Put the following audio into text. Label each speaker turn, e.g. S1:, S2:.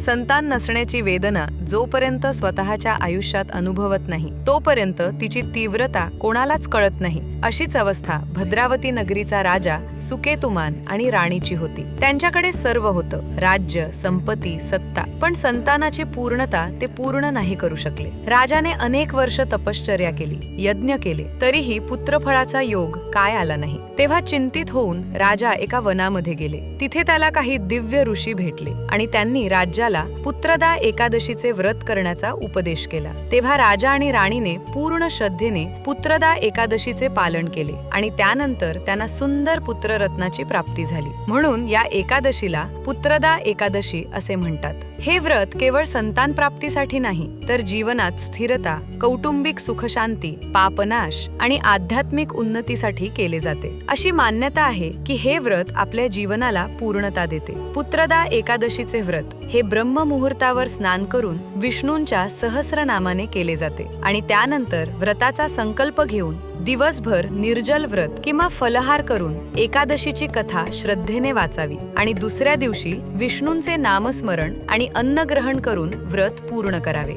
S1: संतान नसण्याची वेदना जोपर्यंत स्वतःच्या आयुष्यात अनुभवत नाही तोपर्यंत तिची तीव्रता कोणालाच कळत नाही। अशीच अवस्था भद्रावती नगरीचा राजा सुकेतुमान आणि राणीची होती। त्यांच्याकडे सर्व होतं, राज्य, संपत्ती, सत्ता, पण संतानाची पूर्णता ते पूर्ण नाही करू शकले। राजाने अनेक वर्ष तपश्चर्या केली, यज्ञ केले, तरीही पुत्रफळाचा योग काय आला नाही। तेव्हा चिंतित होऊन राजा एका वनामध्ये गेले। तिथे त्याला काही दिव्य ऋषी भेटले आणि त्यांनी राज्याला पुत्रदा एकादशीचे व्रत करण्याचा उपदेश केला। तेव्हा राजा आणि राणीने पूर्ण श्रद्धेने पुत्रदा एकादशीचे पालन केले आणि त्यानंतर त्यांना सुंदर पुत्ररत्नाची प्राप्ती झाली। म्हणून या एकादशीला पुत्रदा एकादशी असे म्हणतात। हे व्रत केवळ संतान प्राप्तीसाठी नाही तर जीवनात स्थिरता, कौटुंबिक सुखशांती, पापनाश आणि आध्यात्मिक उन्नतीसाठी केले जाते। अशी मान्यता आहे की हे व्रत आपल्या जीवनाला पूर्णता देते। पुत्रदा एकादशीचे व्रत हे ब्रह्म मुहूर्तावर स्नान करून विष्णूंच्या सहस्रनामाने केले जाते आणि त्यानंतर व्रताचा संकल्प घेऊन दिवसभर निर्जल व्रत किंवा फलहार करून एकादशीची कथा श्रद्धेने वाचावी आणि दुसऱ्या दिवशी विष्णूंचे नामस्मरण आणि अन्नग्रहण करून व्रत पूर्ण करावे।